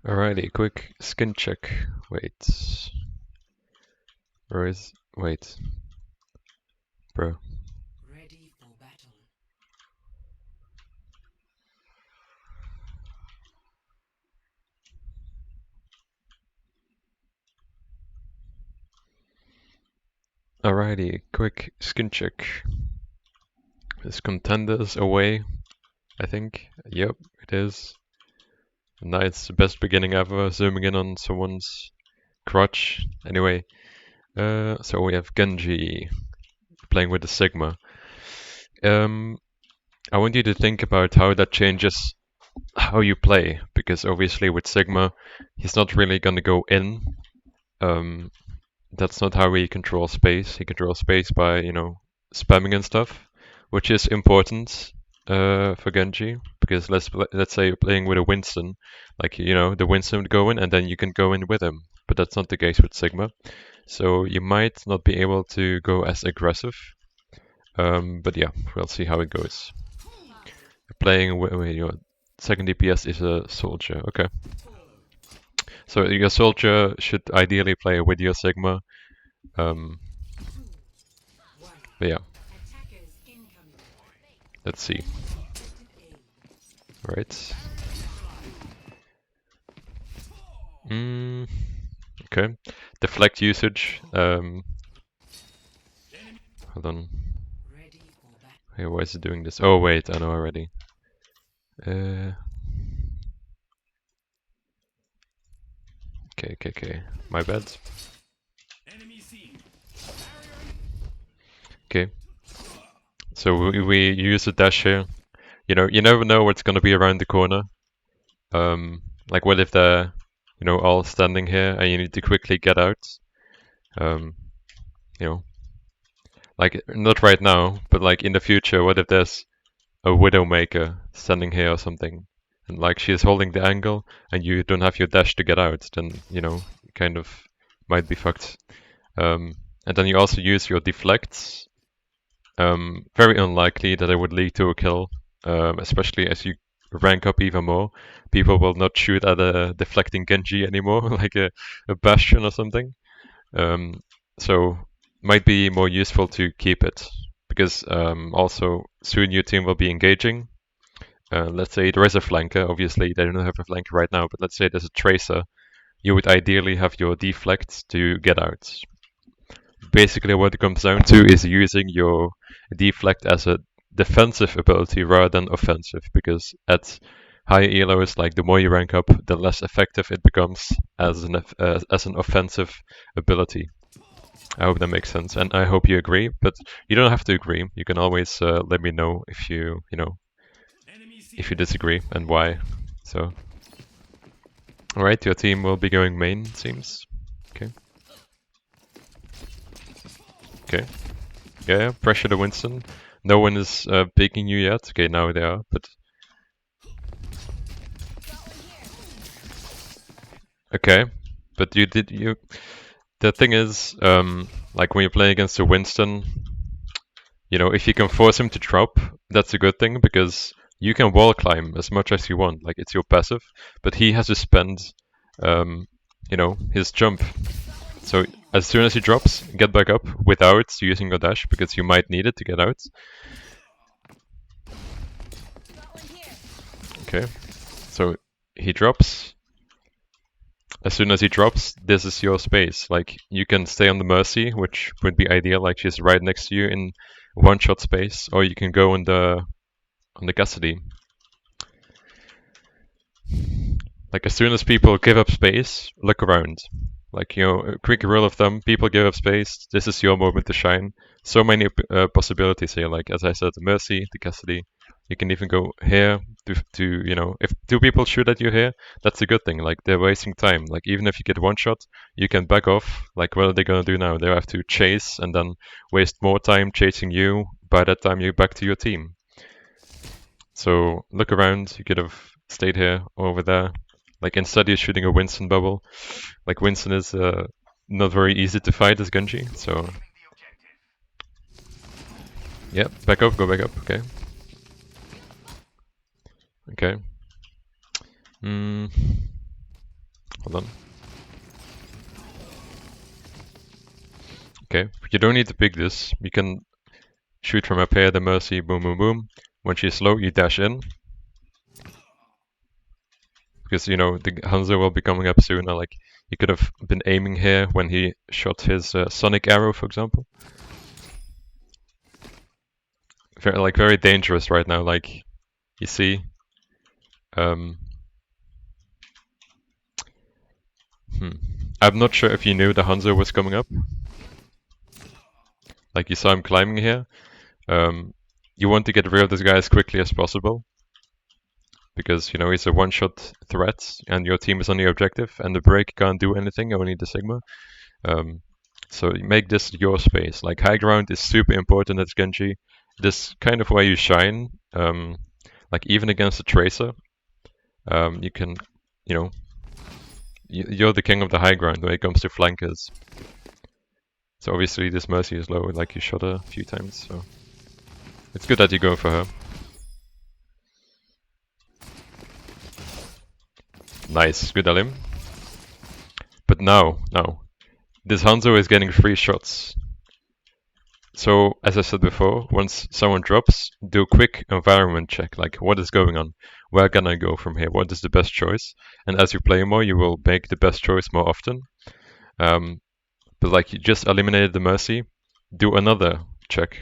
Alrighty, quick skin check. Wait. Wait. Bro. Ready for battle. Alrighty, quick skin check. Is Contenders away? I think. Yep, it is. Nice, best beginning ever, zooming in on someone's crotch. Anyway, so we have Genji playing with the Sigma. I want you to think about how that changes how you play, because obviously with Sigma, he's not really gonna go in. That's not how he controls space. He controls space by, spamming and stuff, which is important for Genji, because let's say you're playing with a Winston, like the Winston would go in and then you can go in with him, but that's not the case with Sigma. So you might not be able to go as aggressive, but yeah, we'll see how it goes. Playing with your second DPS is a soldier. Okay. So your soldier should ideally play with your Sigma. But yeah, let's see. Right. Okay. Deflect usage. Hold on. Hey, why is it doing this? Oh wait, I know already. Okay. My bad. Okay. So we use a dash here. You never know what's gonna be around the corner. Like what if they're, all standing here and you need to quickly get out. You know, like not right now, but like in the future, what if there's a Widowmaker standing here or something, and like she's holding the angle and you don't have your dash to get out, then kind of might be fucked. And then you also use your deflects. Very unlikely that it would lead to a kill, especially as you rank up even more. People will not shoot at a deflecting Genji anymore, like a Bastion or something. So might be more useful to keep it, because also soon your team will be engaging. Let's say there is a flanker, obviously they don't have a flanker right now, but let's say there's a tracer. You would ideally have your deflects to get out. Basically what it comes down to is using your deflect as a defensive ability rather than offensive, because at high elos, like the more you rank up, the less effective it becomes as an offensive ability. I hope that makes sense, and I hope you agree. But you don't have to agree. You can always let me know if if you disagree and why. So, all right, your team will be going main, it seems. Okay. Okay. Yeah, pressure to Winston. No one is picking you yet. Okay, now they are, but okay. But you. The thing is, like when you play against a Winston, if you can force him to drop, that's a good thing, because you can wall climb as much as you want, like it's your passive, but he has to spend, his jump. So as soon as he drops, get back up without using your dash, because you might need it to get out. Okay, so he drops. As soon as he drops, this is your space. Like you can stay on the Mercy, which would be ideal, like she's right next to you in one-shot space, or you can go on the Cassidy. Like as soon as people give up space, look around. Like a quick rule of thumb: people give up space. This is your moment to shine. So many possibilities here. Like as I said, the Mercy, the Cassidy. You can even go here to if two people shoot at you here, that's a good thing. Like they're wasting time. Like even if you get one shot, you can back off. Like what are they gonna do now? They have to chase and then waste more time chasing you. By that time, you're back to your team. So look around. You could have stayed here or over there. Like instead, you're shooting a Winston bubble. Like Winston is not very easy to fight as Genji. So yeah, back up. Go back up. Okay. Okay. Hold on. Okay, you don't need to pick this. You can shoot from up here, the Mercy, boom, boom, boom. When she's low, you dash in. Because, you know, the Hanzo will be coming up soon. Like, he could have been aiming here when he shot his Sonic Arrow, for example. Very dangerous right now, like, you see. I'm not sure if you knew the Hanzo was coming up. Like, you saw him climbing here. You want to get rid of this guy as quickly as possible. Because, you know, he's a one-shot threat, and your team is on the objective, and the break can't do anything, only the Sigma. So you make this your space. Like, high ground is super important at Genji. This kind of where you shine. Like, even against a Tracer, you can, you know, you're the king of the high ground when it comes to flankers. So obviously this Mercy is low, like you shot her a few times, so it's good that you go for her. Nice, good Alim. But now, this Hanzo is getting 3 shots. So, as I said before, once someone drops, do a quick environment check, like what is going on? Where can I go from here? What is the best choice? And as you play more, you will make the best choice more often. But like you just eliminated the Mercy, do another check.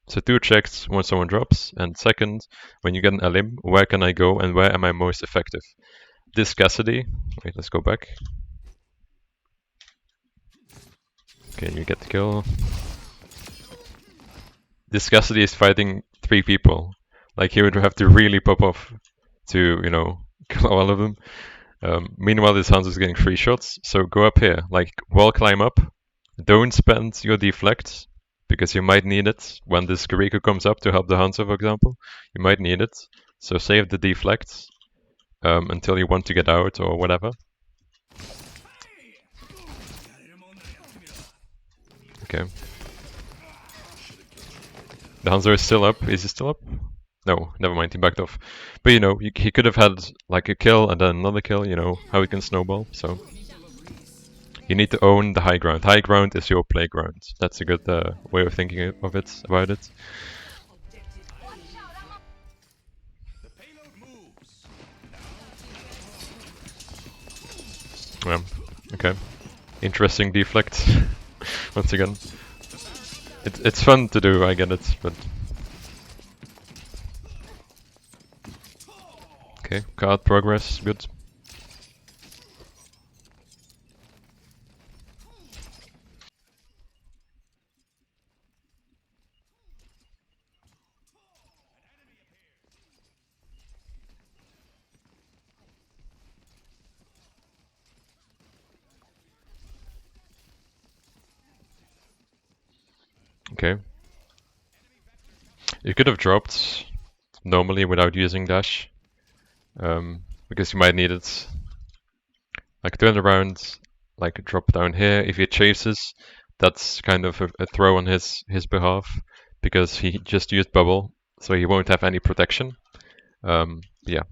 So 2 checks when someone drops, and second, when you get an Elim, where can I go and where am I most effective? This Cassidy, wait, let's go back. Okay, you get the kill. This Cassidy is fighting 3 people. Like he would have to really pop off to, you know, kill all of them. Meanwhile, this Hanzo is getting 3 shots, so go up here. Like, wall climb up. Don't spend your deflect, because you might need it when this Kiriko comes up to help the Hanzo, for example. You might need it, so save the deflect until you want to get out or whatever. Okay. The Hanzo is still up. Is he still up? No, never mind, he backed off. But you know, he could have had like a kill and then another kill, you know, how it can snowball, so. You need to own the high ground. High ground is your playground. That's a good way of thinking of it, about it. Yeah, okay. Interesting deflect, once again. It's fun to do, I get it, but... Okay, card progress, good. Okay. You could have dropped normally without using dash, because you might need it. Like turn around, like drop down here. If he chases, that's kind of a throw on his behalf, because he just used bubble, so he won't have any protection. Yeah.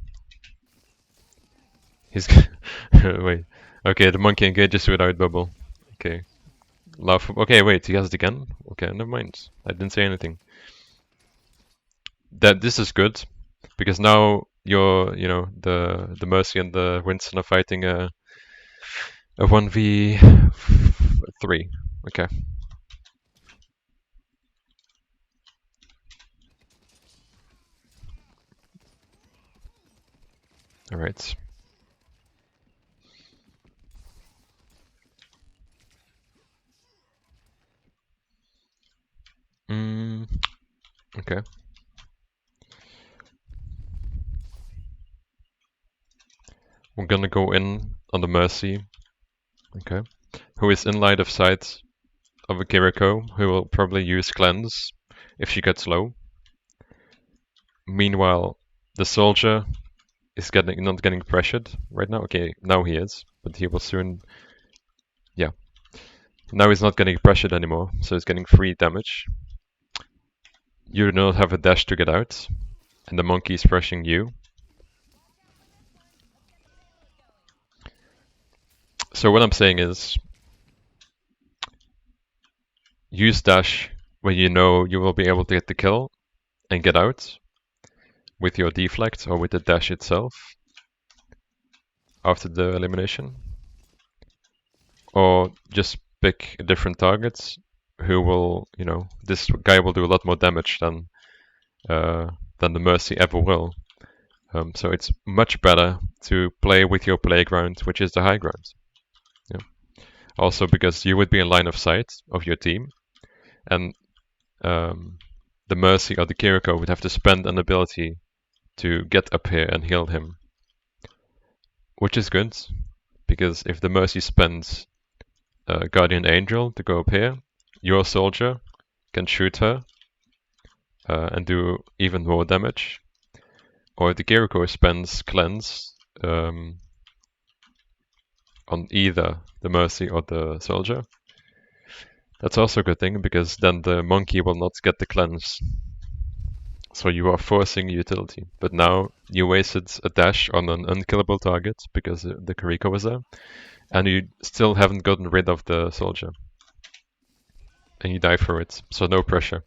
He's wait. Okay, the monkey engages without bubble. Okay. Laugh. Okay, wait, he has it again? Okay, never mind. I didn't say anything. This is good, because now you're, you know, the Mercy and the Winston are fighting a 1v3. Okay. Alright. Okay. We're gonna go in on the Mercy. Okay. Who is in line of sight of a Kiriko, who will probably use Cleanse if she gets low. Meanwhile, the soldier is not getting pressured right now. Okay, now he is, but he will soon. Yeah. Now he's not getting pressured anymore, so he's getting free damage. You do not have a dash to get out, and the monkey is pressuring you. So what I'm saying is, use dash when you know you will be able to get the kill and get out with your deflect or with the dash itself after the elimination. Or just pick different targets who will, you know, this guy will do a lot more damage than the Mercy ever will. So it's much better to play with your playground, which is the high ground. Yeah. Also because you would be in line of sight of your team, and the Mercy or the Kiriko would have to spend an ability to get up here and heal him. Which is good, because if the Mercy spends Guardian Angel to go up here, your soldier can shoot her and do even more damage. Or the Kiriko spends Cleanse on either the Mercy or the soldier. That's also a good thing, because then the monkey will not get the Cleanse. So you are forcing utility. But now you wasted a dash on an unkillable target because the Kiriko was there, and you still haven't gotten rid of the soldier. And you die for it, so no pressure.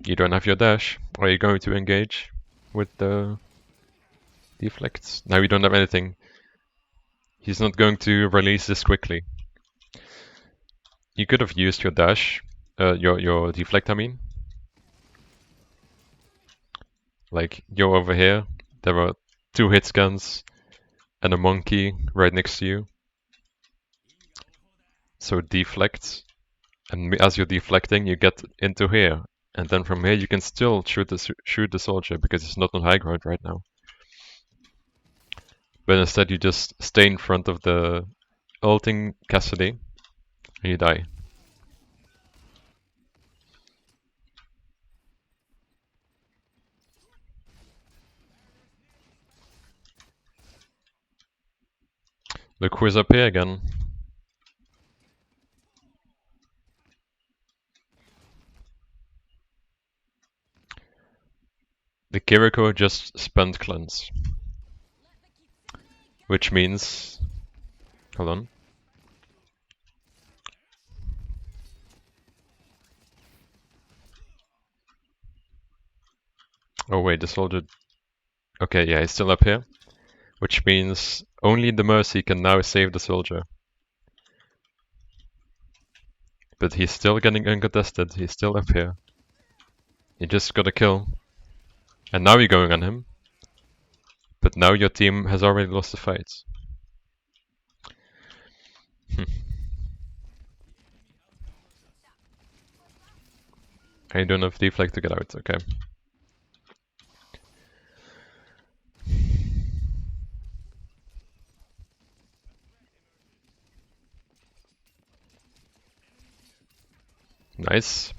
You don't have your dash. Are you going to engage with the deflects? Now you don't have anything. He's not going to release this quickly. You could have used your dash, your deflect, I mean. Like, you're over here, there are 2 hit scans and a monkey right next to you. So deflect, and as you're deflecting, you get into here. And then from here you can still shoot the soldier, because it's not on high ground right now. But instead you just stay in front of the ulting Cassidy, and you die. Look who's up here again. The Kiriko just spent Cleanse. Which means... Hold on. Oh wait, the soldier... Okay, yeah, he's still up here. Which means only the Mercy can now save the soldier. But he's still getting uncontested, he's still up here. He just got a kill. And now you're going on him. But now your team has already lost the fight. I don't have deflect to get out, okay. Nice.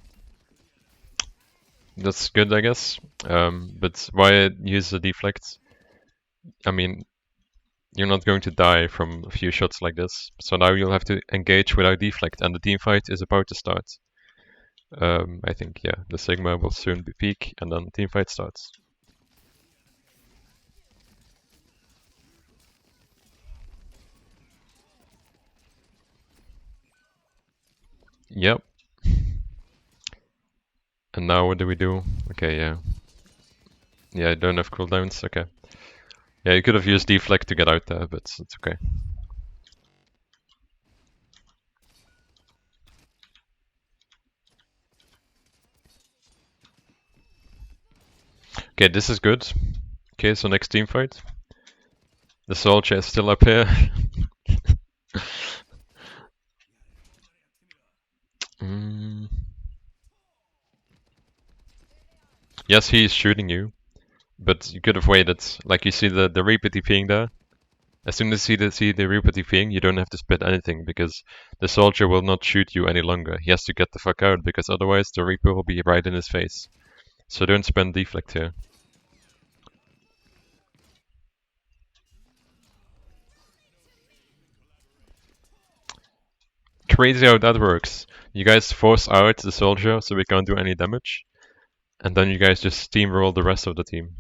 That's good, I guess. But why use the deflect? I mean, you're not going to die from a few shots like this. So now you'll have to engage without deflect, and the team fight is about to start. I think, yeah, the Sigma will soon be peak, and then team fight starts. Yep. And now what do we do? Okay, yeah. Yeah, I don't have cooldowns, okay. Yeah, you could have used deflect to get out there, but it's okay. Okay, this is good. Okay, so next team fight. The soldier is still up here. Yes, he is shooting you, but you could have waited. Like, you see the Reaper TPing there? As soon as you see the Reaper TPing, you don't have to spit anything, because the soldier will not shoot you any longer. He has to get the fuck out, because otherwise the Reaper will be right in his face. So don't spend deflect here. crazy how that works. You guys force out the soldier so we can't do any damage, and then you guys just steamroll the rest of the team.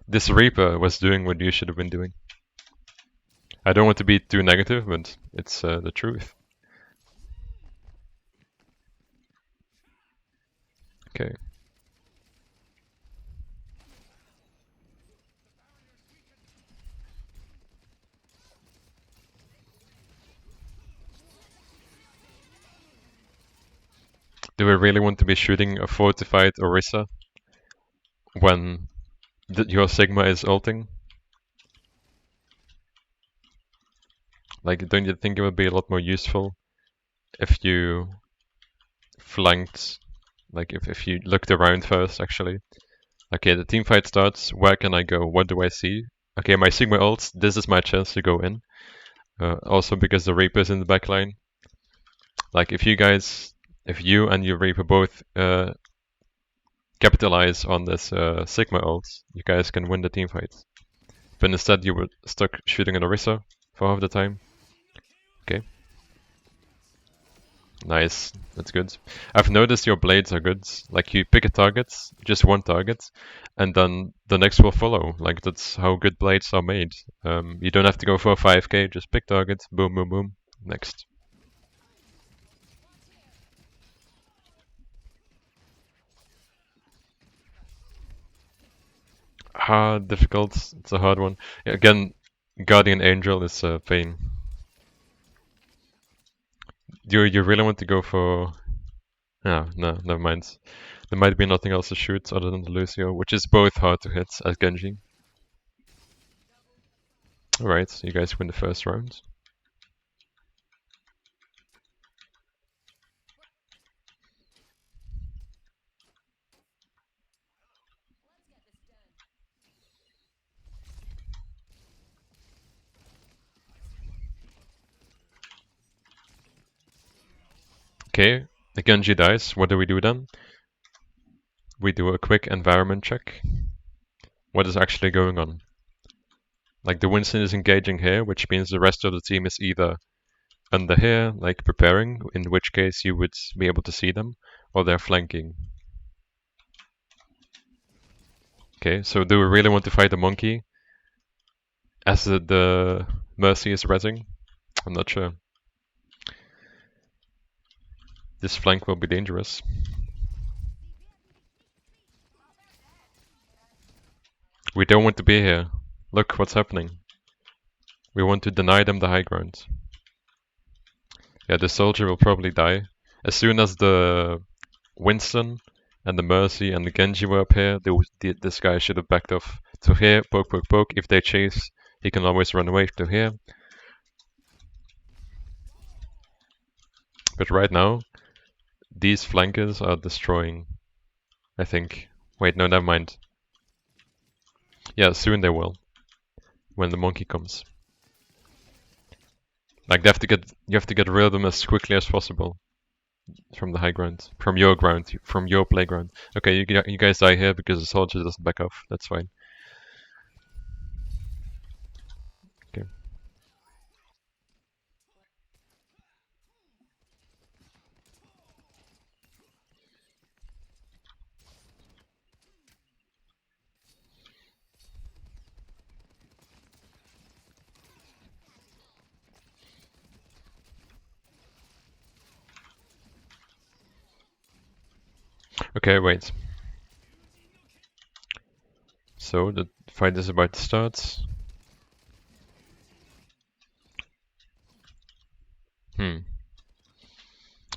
This Reaper was doing what you should have been doing. I don't want to be too negative, but it's the truth. Okay. Do we really want to be shooting a fortified Orisa when your Sigma is ulting? Like, don't you think it would be a lot more useful if you flanked, like if you looked around first, actually? Okay, the team fight starts. Where can I go? What do I see? Okay, my Sigma ults. This is my chance to go in. Also because the Reaper's in the backline. Like, if you and your Reaper both capitalize on this Sigma ult, you guys can win the team fight. But instead you were stuck shooting an Orisa for half the time. Okay. Nice, that's good. I've noticed your blades are good. Like you pick a target, just one target, and then the next will follow. Like that's how good blades are made. You don't have to go for a 5k, just pick target, boom, boom, boom, next. Difficult, it's a hard one. Again, Guardian Angel is a pain. You really want to go for... No, never mind. There might be nothing else to shoot other than the Lucio, which is both hard to hit as Genji. Alright, you guys win the first round. Okay, the Genji dies. What do we do then? We do a quick environment check. What is actually going on? Like the Winston is engaging here, which means the rest of the team is either under here, like preparing, in which case you would be able to see them, or they're flanking. Okay, so do we really want to fight the monkey as the Mercy is rezzing? I'm not sure. This flank will be dangerous. We don't want to be here. Look what's happening. We want to deny them the high ground. Yeah, the soldier will probably die. As soon as the Winston and the Mercy and the Genji were up here, this guy should have backed off to here, poke, poke, poke. If they chase, he can always run away to here. But right now, these flankers are destroying, I think. Wait, no, never mind. Yeah, soon they will. When the monkey comes. Like you have to get rid of them as quickly as possible. From the high ground. From your playground. Okay, you guys die here because the soldier doesn't back off. That's fine. Okay. Okay, wait. So the fight is about to start.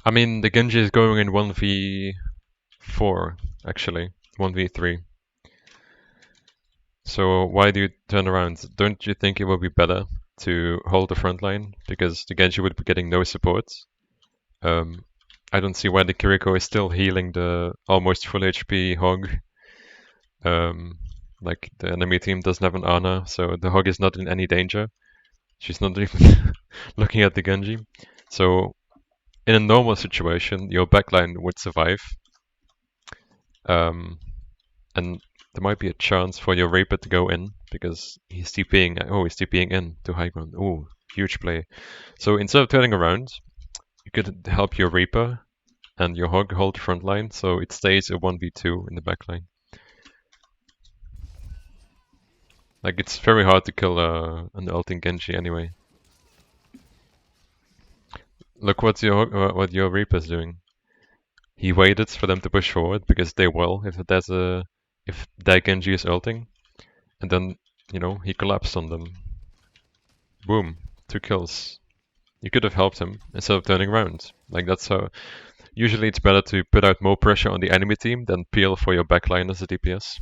I mean, the Genji is going in 1v4, actually. 1v3. So why do you turn around? Don't you think it would be better to hold the front line? Because the Genji would be getting no support. I don't see why the Kiriko is still healing the almost full HP Hog. Like the enemy team doesn't have an Ana, so the Hog is not in any danger. She's not even looking at the Genji. So in a normal situation, your backline would survive. And there might be a chance for your Reaper to go in because he's TPing. Oh, he's TPing in to high ground. Ooh, Huge play. So instead of turning around, you could help your Reaper and your Hog hold front line, so it stays a 1v2 in the back line. Like, it's very hard to kill an ulting Genji anyway. Look what your Reaper's doing. He waited for them to push forward because they will if that Genji is ulting, and then he collapsed on them. Boom, 2 kills. You could have helped him instead of turning around. Like that's how. Usually it's better to put out more pressure on the enemy team than peel for your backline as a DPS.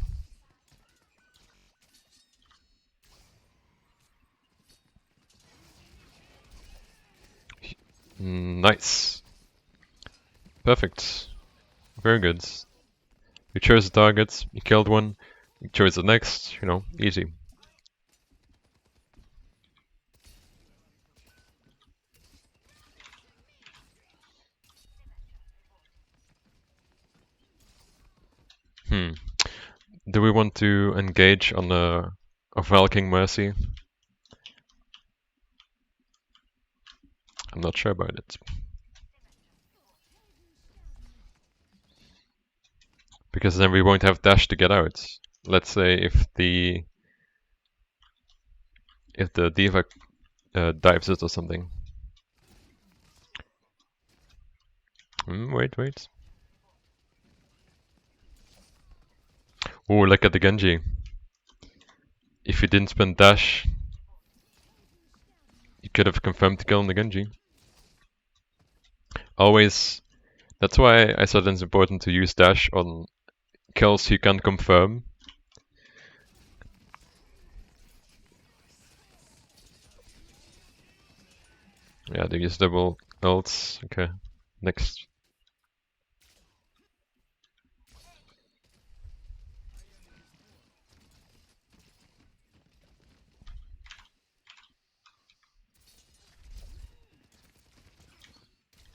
Nice. Perfect. Very good. You chose a target, you killed one, you chose the next, easy. Do we want to engage on a Valking Mercy? I'm not sure about it. Because then we won't have dash to get out. Let's say if the D.Va dives it or something. Wait. Oh, look at the Genji. If you didn't spend dash, you could have confirmed the kill on the Genji. Always, that's why I thought it's important to use dash on kills you can confirm. Yeah, they use double ults. Okay, next.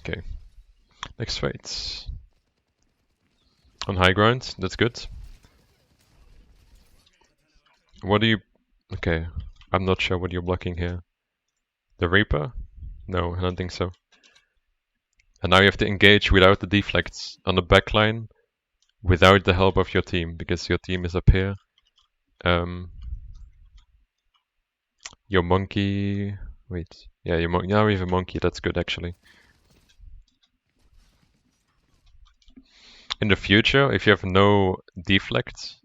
Okay, next fight. On high ground, that's good. What do you... Okay, I'm not sure what you're blocking here. The Reaper? No, I don't think so. And now you have to engage without the deflects on the backline without the help of your team, because your team is up here. Your monkey... Wait. Yeah, now we have a monkey, that's good actually. In the future, if you have no deflects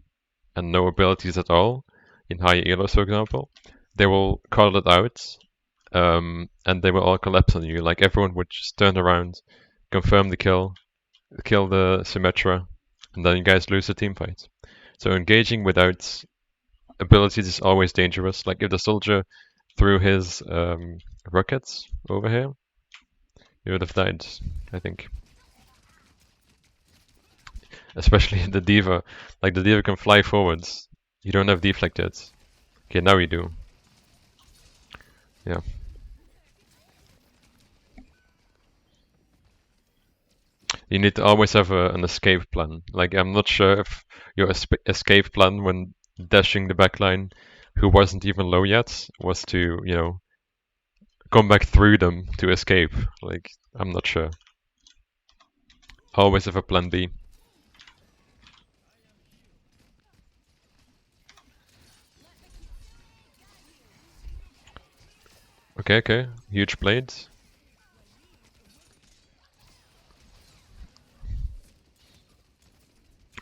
and no abilities at all, in high elos for example, they will call it out, and they will all collapse on you. Like everyone would just turn around, confirm the kill the Symmetra, and then you guys lose the team fight. So engaging without abilities is always dangerous. Like if the soldier threw his rockets over here, he would have died, I think. Especially the D.Va. Like the D.Va can fly forwards. You don't have deflect yet. Okay, now you do. Yeah. You need to always have an escape plan. Like I'm not sure if your escape plan when dashing the backline, who wasn't even low yet, was to, come back through them to escape. Like, I'm not sure. Always have a plan B. Okay. Huge blades.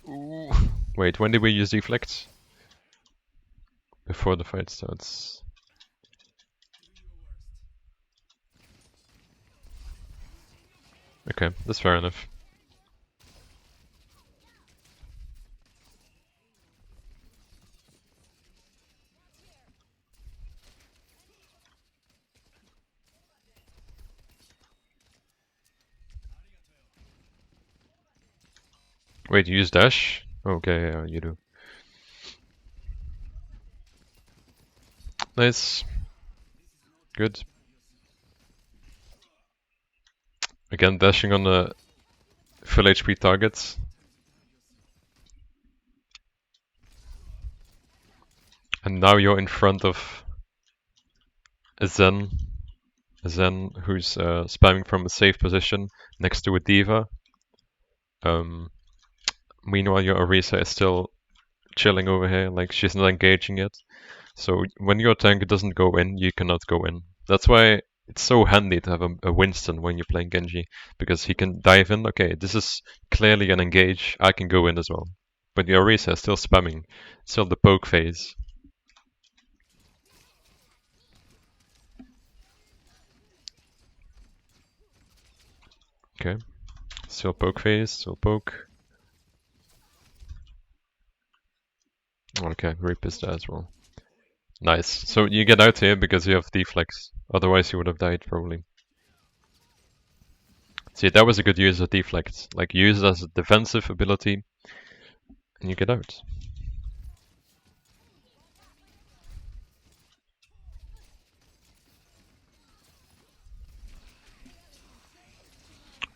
Ooh. Wait, when did we use deflects? Before the fight starts. Okay, that's fair enough. Wait, you use dash? Okay, yeah, you do. Nice. Good. Again, dashing on the full HP targets. And now you're in front of a Zen Zen, who's spamming from a safe position next to a diva. Meanwhile, your Orisa is still chilling over here, like she's not engaging yet. So when your tank doesn't go in, you cannot go in. That's why it's so handy to have a Winston when you're playing Genji, because he can dive in. Okay, this is clearly an engage. I can go in as well. But your Orisa is still spamming, still the poke phase. Okay, still poke phase, still poke. Okay, Reap is there as well. Nice. So you get out here because you have deflex. Otherwise you would have died probably. See, that was a good use of deflect. Like use it as a defensive ability and you get out.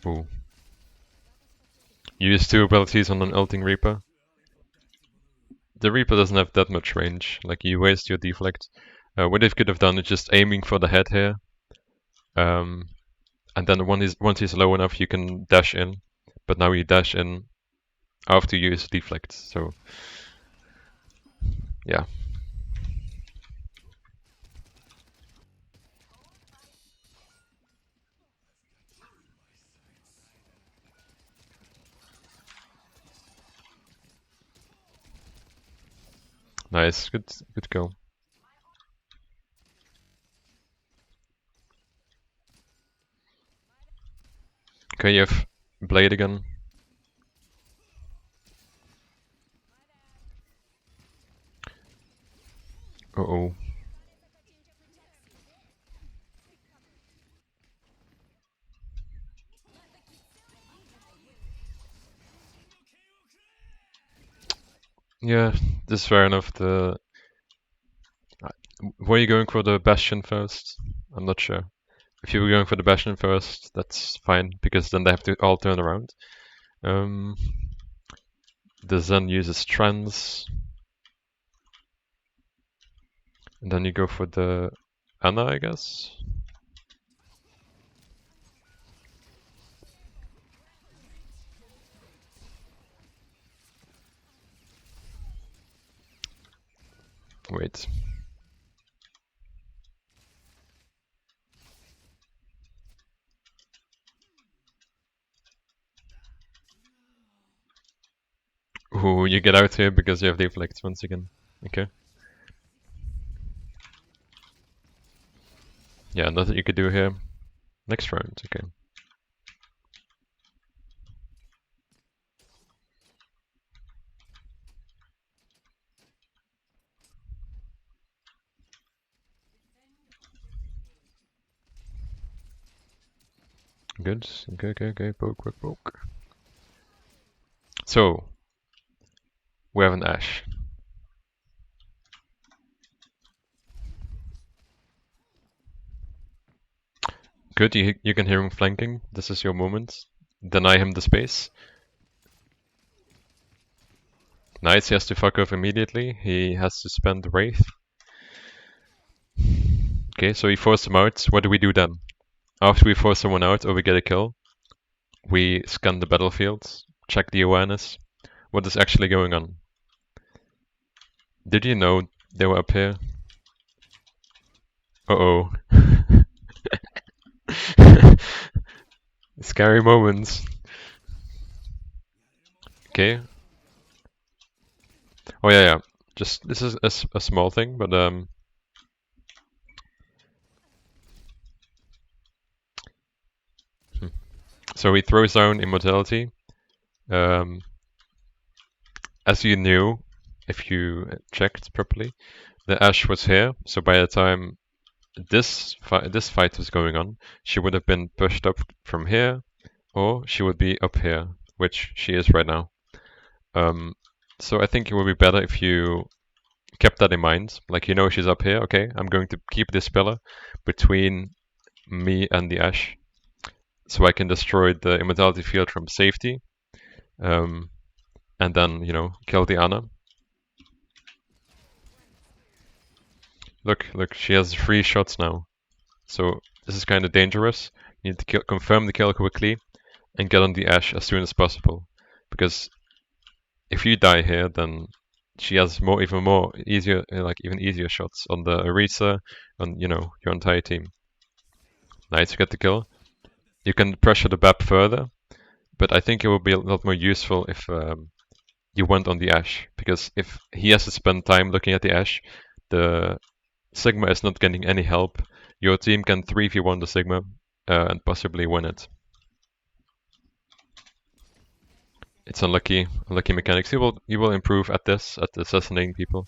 Ooh. Use two abilities on an ulting Reaper. The Reaper doesn't have that much range. Like you waste your deflect. What they could have done is just aiming for the head here. And then once he's low enough, you can dash in. But now you dash in after you use deflect. So yeah. Nice. Good go. Okay, you have Blade again. Uh-oh. Yeah, this is fair enough. Were you going for the Bastion first? I'm not sure. If you were going for the Bastion first, that's fine, because then they have to all turn around. The Zen uses trans. And then you go for the Anna, I guess? Wait. Ooh, you get out here because you have deflects once again. Okay. Yeah, nothing you could do here. Next round, okay. Good. Okay. Poke. So, we have an Ashe. Good, you can hear him flanking. This is your moment. Deny him the space. Nice, he has to fuck off immediately. He has to spend the Wraith. Okay, so he forced him out. What do we do then? After we force someone out or we get a kill, we scan the battlefield, check the awareness. What is actually going on? Did you know they were up here? Uh-oh. Scary moments. Okay. Oh yeah. Just this is a small thing, but So he throws down immortality. As you knew, if you checked properly, the Ashe was here. So by the time this fight was going on, she would have been pushed up from here, or she would be up here, which she is right now. So I think it would be better if you kept that in mind. Like, you know, she's up here. Okay, I'm going to keep this pillar between me and the Ashe, so I can destroy the immortality field from safety, and then, you know, kill the Ana. Look, she has 3 shots now. So this is kind of dangerous. You need to confirm the kill quickly and get on the Ashe as soon as possible. Because if you die here, then she has even easier shots on the Orisa, on your entire team. Nice, you get the kill. You can pressure the BAP further, but I think it would be a lot more useful if you went on the Ashe, because if he has to spend time looking at the Ashe, the Sigma is not getting any help. Your team can 3v1 the Sigma and possibly win it. It's unlucky mechanics. He will improve at this, at assassinating people.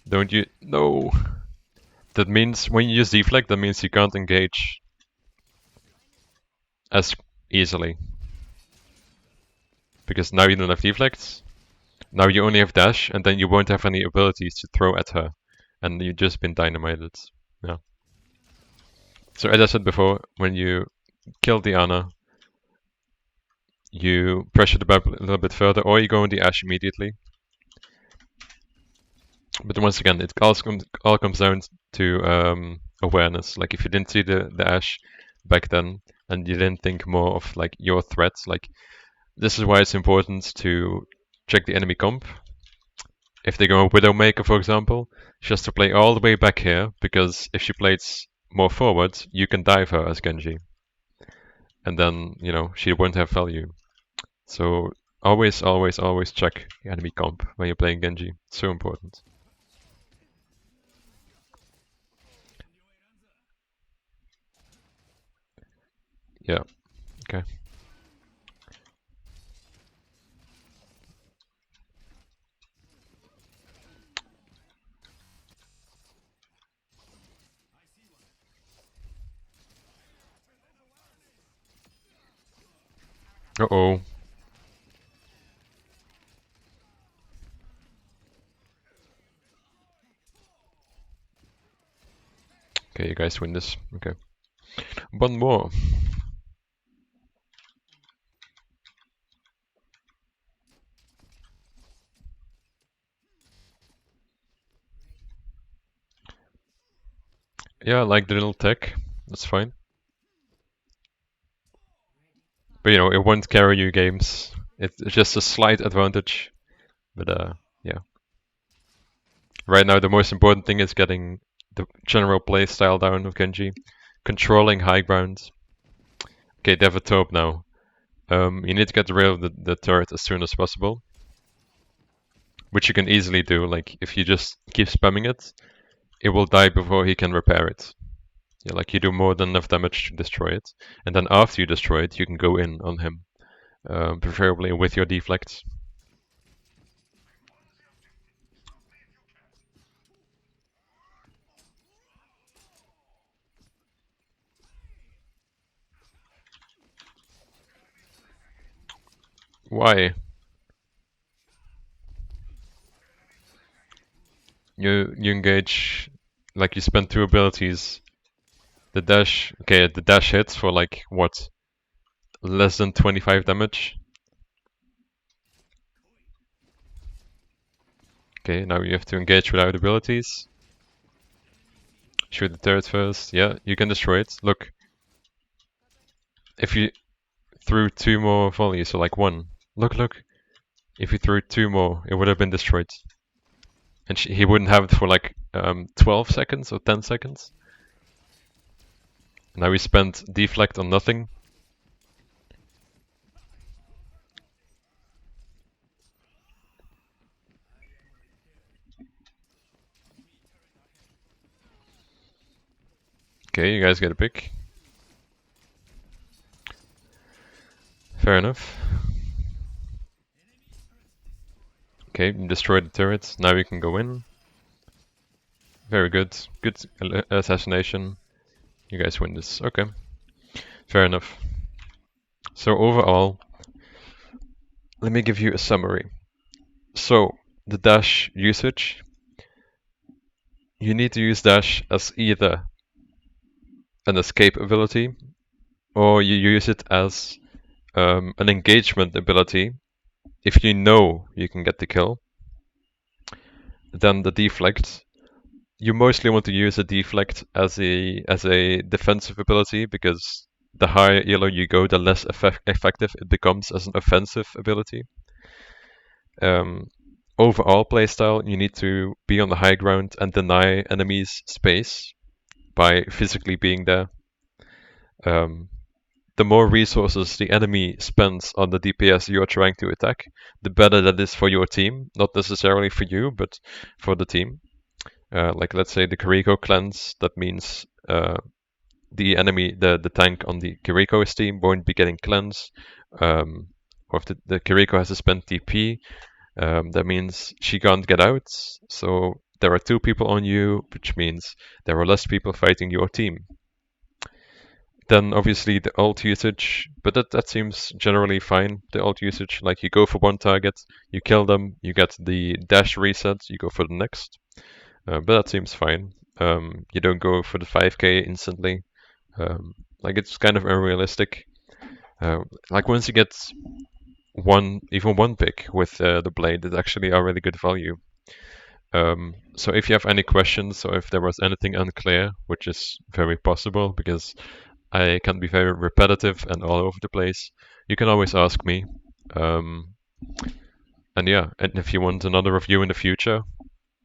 Don't you? No. That means when you use deflect, that means you can't engage as easily. Because now you don't have deflects. Now you only have dash, and then you won't have any abilities to throw at her. And you've just been dynamited. Yeah. So as I said before, when you kill the Ana, you pressure the BAP a little bit further, or you go on the Ashe immediately. But once again, it all comes down to awareness. Like if you didn't see the Ashe back then, and you didn't think more of like your threats, like this is why it's important to check the enemy comp. If they go Widowmaker, for example, she has to play all the way back here, because if she plays more forward, you can dive her as Genji. And then, she won't have value. So always check the enemy comp when you're playing Genji. So important. Yeah, okay. Uh-oh. Okay, you guys win this. Okay. One more. Yeah, I like the little tech. That's fine. But it won't carry you games. It's just a slight advantage. But yeah. Right now the most important thing is getting the general play style down of Genji. Controlling high ground. Okay, they have a taupe now. You need to get rid of the turret as soon as possible. Which you can easily do, like if you just keep spamming it, it will die before he can repair it. Yeah, like you do more than enough damage to destroy it. And then after you destroy it, you can go in on him. Preferably with your deflects. Why? You engage, like you spend 2 abilities. The dash hits for like what? Less than 25 damage. Okay, now you have to engage without abilities. Shoot the turret first. Yeah, you can destroy it. Look. If you threw 2 more volleys, so like 1. Look. If you threw 2 more, it would have been destroyed. And he wouldn't have it for like 12 seconds or 10 seconds. Now we spent deflect on nothing. Okay, you guys get a pick. Fair enough. Okay, destroy the turret. Now we can go in. Very good. Good assassination. You guys win this. Okay. Fair enough. So overall, let me give you a summary. So, the dash usage. You need to use dash as either an escape ability, or you use it as an engagement ability if you know you can get the kill. Then the deflect. You mostly want to use a deflect as a defensive ability because the higher elo you go, the less effective it becomes as an offensive ability. Overall playstyle, you need to be on the high ground and deny enemies space by physically being there. The more resources the enemy spends on the DPS you are trying to attack, the better that is for your team. Not necessarily for you, but for the team. Like let's say the Kiriko cleanse, that means the enemy, the tank on the Kiriko's team won't be getting cleanse. Or if the Kiriko has to spend TP, that means she can't get out. So there are two people on you, which means there are less people fighting your team. Then obviously the ult usage, but that seems generally fine. The ult usage, like you go for one target, you kill them, you get the dash reset, you go for the next. But that seems fine. You don't go for the 5k instantly. Like it's kind of unrealistic. Like once you get even one pick with the blade, it's actually a really good value. So if you have any questions or if there was anything unclear, which is very possible because I can be very repetitive and all over the place, you can always ask me. And yeah, and if you want another review in the future,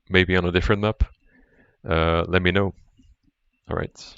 maybe on a different map, let me know. All right.